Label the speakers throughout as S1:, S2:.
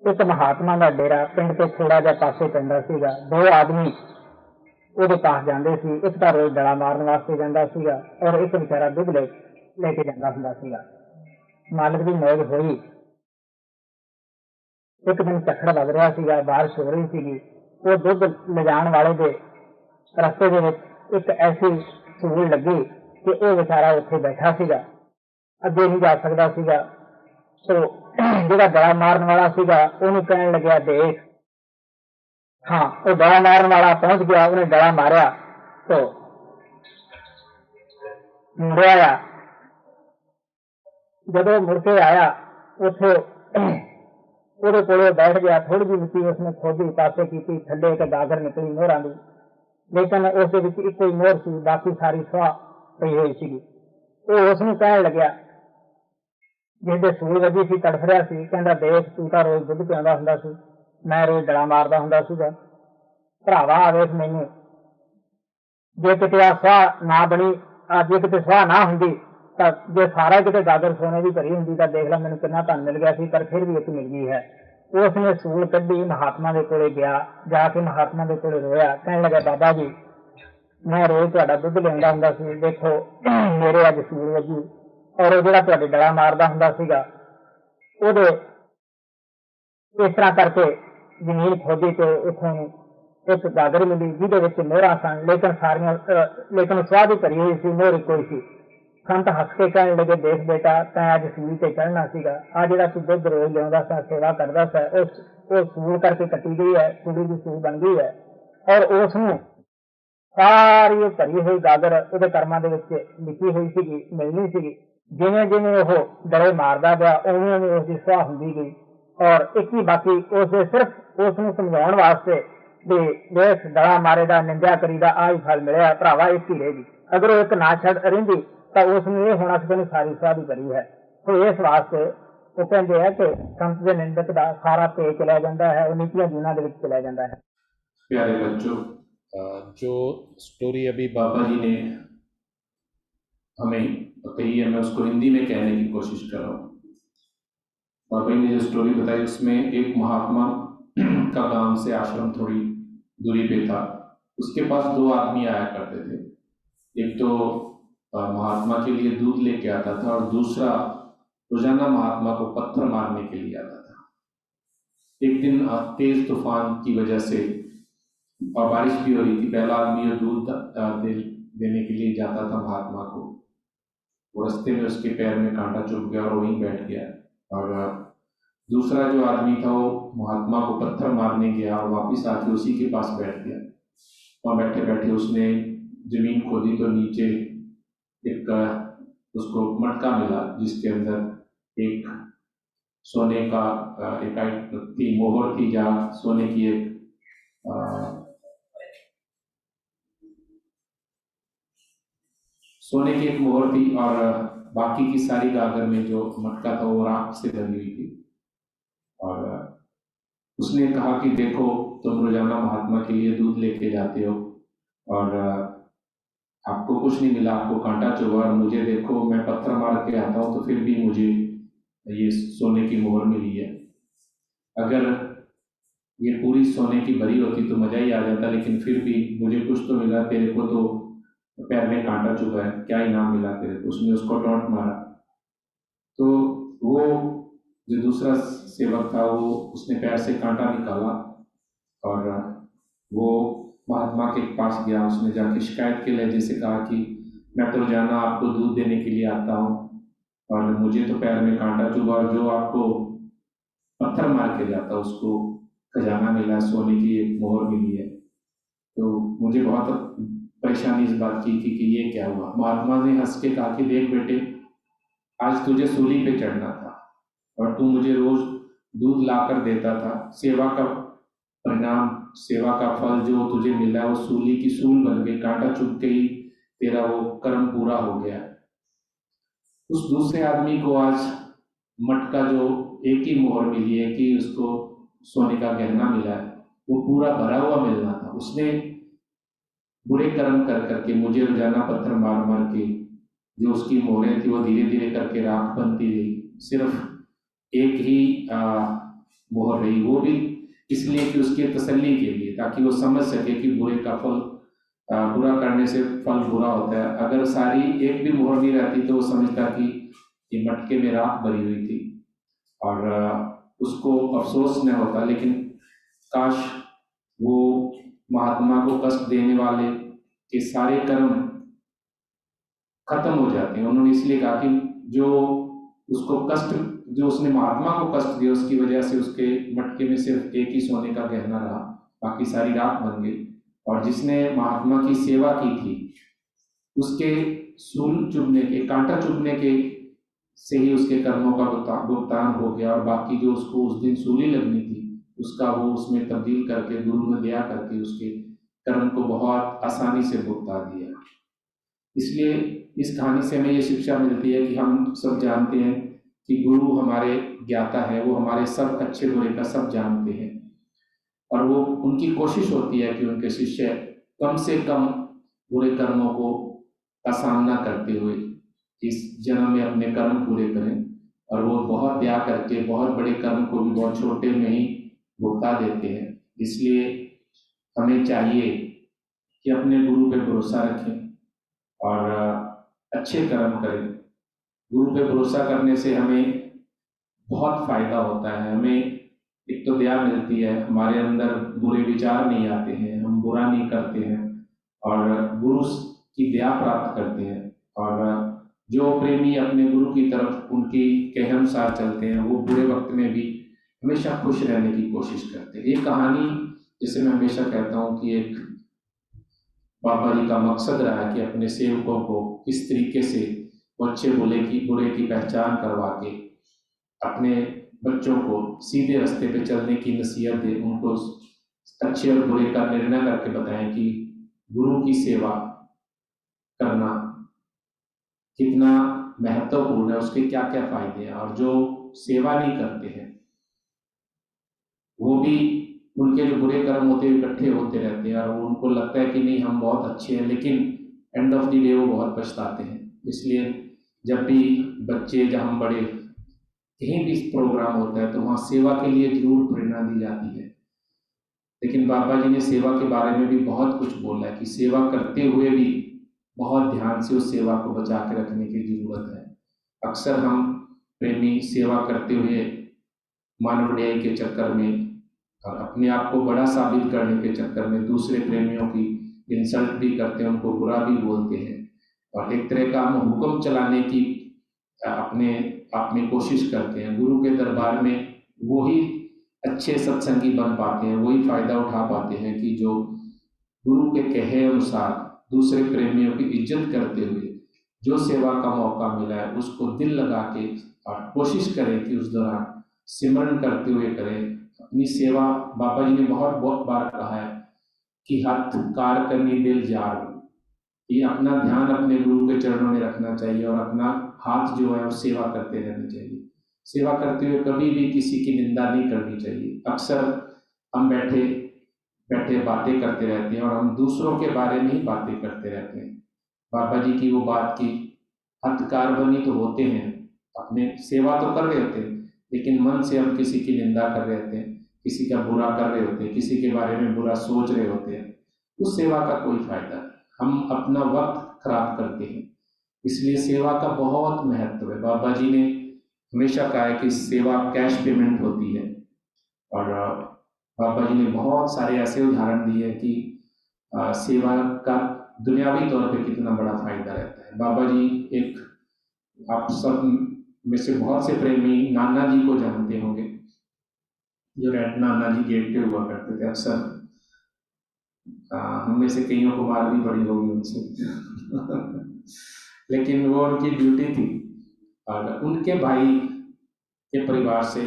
S1: एक महात्मा का डेरा पिंड तो थोड़ा जा पासे पैंदा सीगा। दो आदमी ਉਹਦੇ पास ਜਾਂਦੇ ਸੀ। ਇੱਕ ਤਾਂ ਰੋਜ਼ ਡਲਾ ਮਾਰਨ ਵਾਸਤੇ ਜਾਂਦਾ ਸੀਗਾ ਔਰ ਇੱਕ ਵਿਚਾਰਾ ਦੁੱਧ ਲੈ ਕੇ ਜਾਂਦਾ ਹੁੰਦਾ ਸੀਗਾ। ਮਾਲਕ ਦੀ ਮੌਜ ਹੋਈ। ਇੱਕ ਦਿਨ ਝੱਖੜ ਵੱਗ ਰਿਹਾ ਸੀਗਾ, ਬਾਰਿਸ਼ ਹੋ ਰਹੀ ਸੀਗੀ। ਉਹ ਦੁੱਧ ਲਿਜਾਣ ਵਾਲੇ ਦੇ ਰਸਤੇ ਦੇ ਵਿੱਚ ਇੱਕ ਐਸੀ ਸੂਲ ਲੱਗੀ ਕਿ ਉਹ ਵਿਚਾਰਾ ਉੱਥੇ ਬੈਠਾ ਸੀਗਾ, ਅੱਗੇ ਨਹੀਂ ਜਾ ਸਕਦਾ ਸੀਗਾ। ਸੋ ਜਿਹੜਾ ਡਲਾ ਮਾਰਨ ਵਾਲਾ ਸੀਗਾ ਉਹਨੂੰ ਕਹਿਣ ਲੱਗਿਆ, ਦੇਖ। हाँ, वो डला मारने वाला पहुंच गया, उन्हें डला मारा तो मुड़ आया। जब मुड़ के आया उथे ਉਹਦੇ ਕੋਲੇ बैठ गया। थोड़ी जी मिट्टी उसने खोदी, पासे की, थले एक गागर निकली मोहरा की, लेकिन उस एक ही मोहर सी, बाकी सारी सुहा पई हुई सी। वो उसनू कहन लग्या, जिसदे सूल वजी सी, तड़फ रहा सी, कहंदा, देख तू तां रोज दुध पिआंदा हुंदा सी, मैं रोज डला मारदा हुंदा सीगा। भरावा वेख मैनू, जे किते आ सुहा ना बनी, जे किते सुहा ना हुंदी तां जे सारा किते गागर सोने की भरी हुंदी तां देख ला मैनू कितना धन मिल गया सी, पर फिर भी एक मिल गई है। उसने सूल कड्ढी, महात्मा के कोले गया, जाके महात्मा के कोले रोया, कहने लगा, बाबा जी मैं रोज तुहाडा दुध लिआंदा हुंदा सी, देखो मेरे अज सूल वजी और वो जिहड़ा तुहाडे डला मारदा हुंदा सीगा ओहदे इस तरह करके जमीन खोदी तो उत्थों एक गागर मिली जिहदे मोहरा सन, लेकिन स्वाह की भरी हुई सी, मोहर कोई सी। संत हस के कहने लगे, देख बेटा तैं अज सूल ते चढ़ना सीगा, आ जिहड़ा तू दुध रोज लिआंदा सा, सेवा करदा सा, वो सूल करके कटी गई है, कुड़ी की सूल बन गई है। और उसनूं सारी भरी हुई गागर उहदे कर्मां दे विच लिखी हुई सीगी, मिलनी सीगी। जिवें जिवें ओह डले मारदा गया उवें उवें उसकी सुहा हुंदी गई। और एक ही बाकी उसने सिर्फ उसनूं समझाउण वास्ते भी देख डला मारे दा निंदा करीदा आ ही फल मिलिया, भरावा एक ही रहेगी। अगर वो एक ना छड़ रहिंदी तो उसनूं ये होना सी सारी सुहा दी भरी है। तो इस वास्ते वो कहते हैं कि संत के निंदक का सारा पे चलिया जाता है, वो नीतियां जीवनां दे विच चलिया जाता है।
S2: प्यारे बच्चों, जो स्टोरी अभी बाबा जी ने हमें कही है, मैं उसको हिंदी में कहने की कोशिश कर रहा हूँ। बाबा जी ने जो स्टोरी बताई उसमें एक महात्मा का गांव से आश्रम थोड़ी दूरी पे था। उसके पास दो आदमी आया करते थे। एक तो महात्मा के लिए दूध लेके आता था और दूसरा रोजाना महात्मा को पत्थर मारने के लिए आता था। एक दिन तेज तूफान की वजह से और बारिश भी हो रही थी। पहला आदमी दूध देने के लिए जाता था महात्मा को, वो रास्ते में उसके पैर में कांटा चुभ गया और वहीं बैठ गया। और दूसरा जो आदमी था वो महात्मा को पत्थर मारने गया और वापस आके उसी के पास बैठ गया। वहाँ बैठे बैठे उसने जमीन खोदी तो नीचे एक उसको मटका मिला जिसके अंदर एक सोने का एक मोहर थी, जहाँ सोने की एक मोहर थी और बाकी की सारी गागर में जो मटका था वो राख से बनी हुई थी। और उसने कहा कि देखो तुम रोजाना महात्मा के लिए दूध लेके जाते हो और आपको कुछ नहीं मिला, आपको कांटा चुभा, और मुझे देखो मैं पत्थर मार के आता हूँ तो फिर भी मुझे ये सोने की मोहर मिली है। अगर ये पूरी सोने की भरी होती तो मजा ही आ जाता, लेकिन फिर भी मुझे कुछ तो मिला, तेरे को तो पैर में कांटा चुभा है, क्या इनाम मिला तेरे को। उसने उसको टॉन्ट मारा। तो वो जो दूसरा सेवक था वो उसने पैर से कांटा निकाला और वो महात्मा के पास गया। उसने जाके शिकायत के लहजे से कहा कि मैं तो रोजाना आपको दूध देने के लिए आता हूँ और मुझे तो पैर में कांटा चुभा, और जो आपको पत्थर मार के जाता उसको खजाना मिला, सोने की एक मोहर मिली है। तो मुझे बहुत परेशानी इस बात की थी कि ये क्या हुआ। महात्मा ने हंस के कहा कि देख बेटे, आज तुझे सूली पे चढ़ना था और तू मुझे रोज दूध लाकर देता था। सेवा का परिणाम, सेवा का फल जो तुझे मिला वो सूली की सूल बन गई, कांटा चुभ के ही तेरा वो कर्म पूरा हो गया। उस दूसरे आदमी को आज मटका जो एक ही मोहर मिली है कि उसको सोने का गहना मिला है, वो पूरा भरा हुआ मिलना था। उसने बुरे कर्म कर करके मुझे रोजाना पत्थर मार मार के जो उसकी मोहरें थी वो धीरे धीरे करके राख बनती गई। सिर्फ एक ही मोहर रही, वो भी इसलिए कि उसकी तसल्ली के लिए, ताकि वो समझ सके कि बुरे का फल, बुरा करने से फल बुरा होता है। अगर सारी एक भी मोहर नहीं रहती तो वो समझता कि ये मटके में राख भरी हुई थी और उसको अफसोस न होता। लेकिन काश वो महात्मा को कष्ट देने वाले के सारे कर्म खत्म हो जाते हैं। उन्होंने इसलिए कहा कि जो उसको कष्ट, जो उसने महात्मा को कष्ट दिया, उसकी वजह से उसके मटके में सिर्फ एक ही सोने का गहना रहा, बाकी सारी राख बन गई। और जिसने महात्मा की सेवा की थी उसके सूल चुभने के, कांटा चुभने के से ही उसके कर्मों का भुगतान हो गया, और बाकी जो उसको उस दिन सूली लगनी थी उसका वो उसमें तब्दील करके, गुरु में दया करके उसके कर्म को बहुत आसानी से भुगता दिया। इसलिए इस कहानी से हमें ये शिक्षा मिलती है कि हम सब जानते हैं कि गुरु हमारे ज्ञाता है, वो हमारे सब अच्छे बुरे का सब जानते हैं, और वो उनकी कोशिश होती है कि उनके शिष्य कम से कम बुरे कर्मों को का सामना करते हुए इस जन्म में अपने कर्म पूरे करें, और वो बहुत दया करके बहुत बड़े कर्म को भी बहुत छोटे में ही भुगता देते हैं। इसलिए हमें चाहिए कि अपने गुरु पे भरोसा रखें और अच्छे कर्म करें। गुरु पे भरोसा करने से हमें बहुत फायदा होता है। हमें एक तो दया मिलती है, हमारे अंदर बुरे विचार नहीं आते हैं, हम बुरा नहीं करते हैं और गुरु की दया प्राप्त करते हैं। और जो प्रेमी अपने गुरु की तरफ उनकी कहे अनुसार चलते हैं वो बुरे वक्त में भी हमेशा खुश रहने की कोशिश करते हैं। ये कहानी, जैसे मैं हमेशा कहता हूँ कि एक बाबा जी का मकसद रहा है कि अपने सेवकों को किस तरीके से अच्छे बुरे की पहचान करवा के अपने बच्चों को सीधे रास्ते पे चलने की नसीहत दे, उनको अच्छे और बुरे का निर्णय करके बताएं कि गुरु की सेवा करना कितना महत्वपूर्ण है, उसके क्या क्या फायदे हैं। और जो सेवा नहीं करते हैं वो भी, उनके जो बुरे कर्म होते हैं इकट्ठे होते रहते हैं और उनको लगता है कि नहीं हम बहुत अच्छे हैं, लेकिन एंड ऑफ द डे वो बहुत पछताते हैं। इसलिए जब भी बच्चे, जब हम बड़े कहीं भी प्रोग्राम होता है तो वहाँ सेवा के लिए जरूर प्रेरणा दी जाती है। लेकिन बाबा जी ने सेवा के बारे में भी बहुत कुछ बोला है कि सेवा करते हुए भी बहुत ध्यान से उस सेवा को बचा के रखने की जरूरत है। अक्सर हम प्रेमी सेवा करते हुए मानव न्याय के चक्कर में और अपने आप को बड़ा साबित करने के चक्कर में दूसरे प्रेमियों की इंसल्ट भी करते हैं, उनको बुरा भी बोलते हैं और एक तरह का हम हुक्म चलाने की अपने आप में कोशिश करते हैं। गुरु के दरबार में वही अच्छे सत्संगी बन पाते हैं, वही फायदा उठा पाते हैं कि जो गुरु के कहे अनुसार दूसरे प्रेमियों की इज्जत करते हुए जो सेवा का मौका मिला है उसको दिल लगा के और कोशिश करें कि उस दौरान सिमरन करते हुए करें अपनी सेवा। बाबा जी ने बहुत बहुत बार कहा है कि हाथ कार करनी दिल जार, ये अपना ध्यान अपने गुरु के चरणों में रखना चाहिए और अपना हाथ जो है वो सेवा करते रहना चाहिए। सेवा करते हुए कभी भी किसी की निंदा नहीं करनी चाहिए। अक्सर हम बैठे बैठे बातें करते रहते हैं और हम दूसरों के बारे में ही बातें करते रहते हैं। बाबा जी की वो बात की हथकार बनी तो होते हैं, अपने सेवा तो कर रहे होते हैं, लेकिन मन से हम किसी की निंदा कर रहे होते हैं, किसी का बुरा कर रहे होते हैं, किसी के बारे में बुरा सोच रहे होते हैं, उस सेवा का कोई फायदा नहीं, हम अपना वक्त खराब करते हैं। इसलिए सेवा का बहुत महत्व है। बाबा जी ने हमेशा कहा है कि सेवा कैश पेमेंट होती है और बाबा जी ने बहुत सारे ऐसे उदाहरण दिए हैं कि सेवा का दुनियावी तौर पे कितना बड़ा फायदा रहता है। बाबा जी एक, आप सब में से बहुत से प्रेमी नाना जी को जानते होंगे, जो नाना जी गेट पे हुआ करते थे। अक्सर हम में से कईयों को मार भी पड़ी होगी उनसे लेकिन वो उनकी ड्यूटी थी। और उनके भाई के परिवार से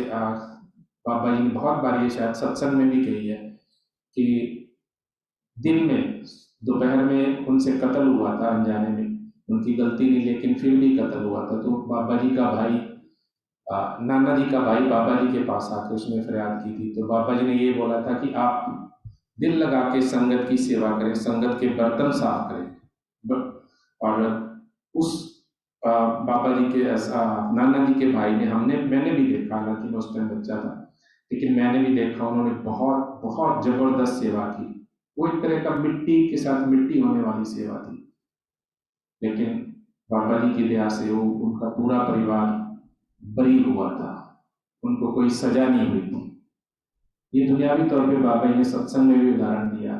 S2: बाबा जी ने बहुत बार ये शायद सत्संग में भी कही है कि दिन में दोपहर में उनसे कत्ल हुआ था अनजाने में, उनकी गलती नहीं लेकिन फिर भी कत्ल हुआ था। तो बाबा जी का भाई, नाना जी का भाई बाबा जी के पास आके उसने फरियाद की थी। तो बाबा जी ने ये बोला था कि आप दिल लगा के संगत की सेवा करें, संगत के बर्तन साफ करें। और उस बाबा जी के नाना जी के भाई ने, मैंने भी देखा, हालांकि मैं उस टाइम बच्चा था, लेकिन मैंने भी देखा उन्होंने बहुत बहुत जबरदस्त सेवा की। वो एक तरह का मिट्टी के साथ मिट्टी होने वाली सेवा थी, लेकिन बाबा जी की दया से वो उनका पूरा परिवार बरी हुआ था, उनको कोई सजा नहीं हुई थी। ये दुनियावी तौर पे बाबा जी ने सत्संग में भी उदाहरण दिया।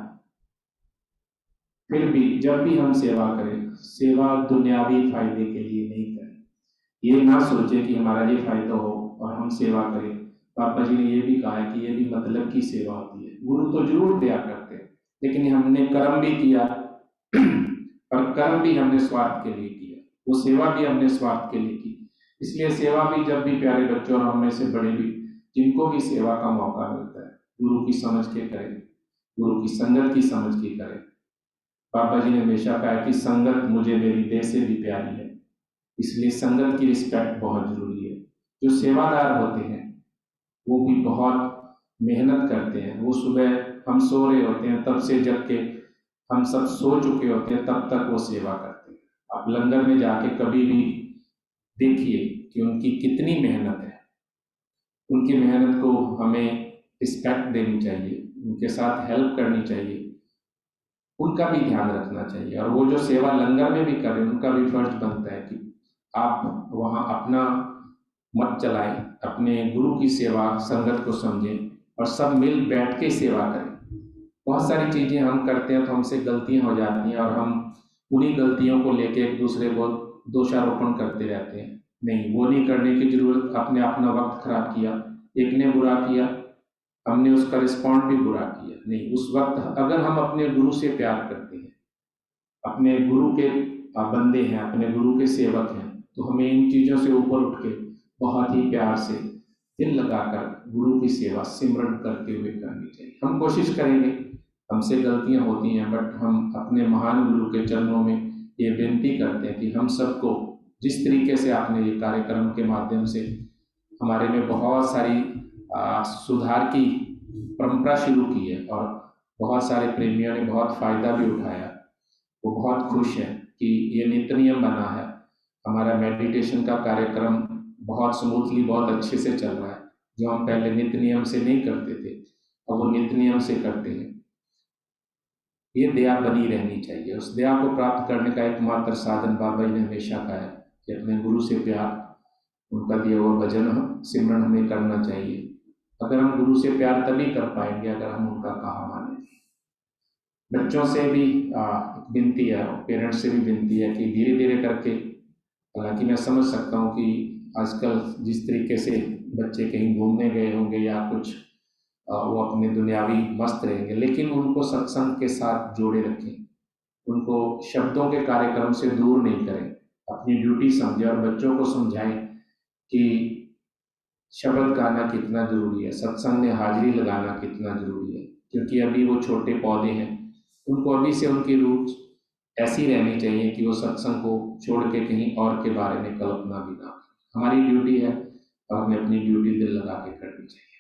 S2: फिर भी जब भी हम सेवा करें, सेवा दुनियावी फायदे के लिए नहीं करें। ये ना सोचे कि हमारा ये फायदा हो और हम सेवा करें। पापा जी ने ये भी कहा है कि ये भी मतलब की सेवा होती है। गुरु तो जरूर दिया करते हैं, लेकिन हमने कर्म भी किया और कर्म भी हमने स्वार्थ के लिए किया, वो सेवा भी हमने स्वार्थ के लिए की। इसलिए सेवा भी जब भी प्यारे बच्चों और हम में से बड़े भी जिनको भी सेवा का मौका मिलता है, गुरु की समझ के करें, गुरु की संगत की समझ के करें। पापा जी ने हमेशा कहा कि संगत मुझे मेरी देह से भी प्यारी है, इसलिए संगत की रिस्पेक्ट बहुत जरूरी है। जो सेवादार होते हैं वो भी बहुत मेहनत करते हैं। वो सुबह हम सो रहे होते हैं तब से जग के हम सब सो चुके होते हैं तब तक वो सेवा करते हैं। आप लंगर में जाके कभी भी देखिए कि उनकी कितनी मेहनत है। उनकी मेहनत को हमें रिस्पेक्ट देनी चाहिए, उनके साथ हेल्प करनी चाहिए, उनका भी ध्यान रखना चाहिए। और वो जो सेवा लंगर में भी कर रहे हैं उनका भी फर्ज बनता है कि आप वहाँ अपना मत चलाएं, अपने गुरु की सेवा संगत को समझें और सब मिल बैठ के सेवा करें। बहुत सारी चीज़ें हम करते हैं तो हमसे गलतियां हो जाती हैं और हम उन्हीं गलतियों को लेके एक दूसरे को दोषारोपण करते रहते हैं। नहीं, वो नहीं करने की जरूरत। आपने अपना वक्त खराब किया, एक ने बुरा किया, हमने उसका रिस्पॉन्ड भी बुरा किया। नहीं, उस वक्त अगर हम अपने गुरु से प्यार करते हैं, अपने गुरु के बंदे हैं, अपने गुरु के सेवक हैं, तो हमें इन चीज़ों से ऊपर उठ के बहुत ही प्यार से दिल लगाकर गुरु की सेवा सिमरन करते हुए करनी चाहिए। हम कोशिश करेंगे, हमसे गलतियां होती हैं, बट हम अपने महान गुरु के चरणों में ये विनती करते हैं कि हम सबको जिस तरीके से आपने ये कार्यक्रम के माध्यम से हमारे में बहुत सारी सुधार की परंपरा शुरू की है और बहुत सारे प्रेमियों ने बहुत फायदा भी उठाया, वो बहुत खुश हैं कि ये नित्य नियम बना है। हमारा मेडिटेशन का कार्यक्रम बहुत स्मूथली बहुत अच्छे से चल रहा है। जो हम पहले नित्य नियम से नहीं करते थे अब वो नित्य नियम से करते हैं। ये दया बनी रहनी चाहिए। उस दया को प्राप्त करने का एकमात्र साधन बाबा जी ने हमेशा कहा है कि अपने गुरु से प्यार, उनका दिया हुआ भजन सिमरन हमें करना चाहिए। अगर हम गुरु से प्यार तभी कर पाएंगे अगर हम उनका कहा मानेंगे। बच्चों से भी विनती है, पेरेंट्स से भी विनती है कि धीरे धीरे करके, हालांकि मैं समझ सकता हूँ कि आजकल जिस तरीके से बच्चे कहीं घूमने गए होंगे या कुछ वो अपने दुनियावी मस्त रहेंगे, लेकिन उनको सत्संग के साथ जोड़े रखें, उनको शब्दों के कार्यक्रम से दूर नहीं करें, अपनी ड्यूटी समझें और बच्चों को समझाएं कि शब्द गाना कितना जरूरी है, सत्संग में हाजिरी लगाना कितना जरूरी है। क्योंकि अभी वो छोटे पौधे हैं, उनको अभी से उनकी रूट्स ऐसी रहनी चाहिए कि वो सत्संग को छोड़ के कहीं और के बारे में कल्पना भी ना करें। हमारी ड्यूटी है और हमें अपनी ड्यूटी दिल लगा के करनी चाहिए।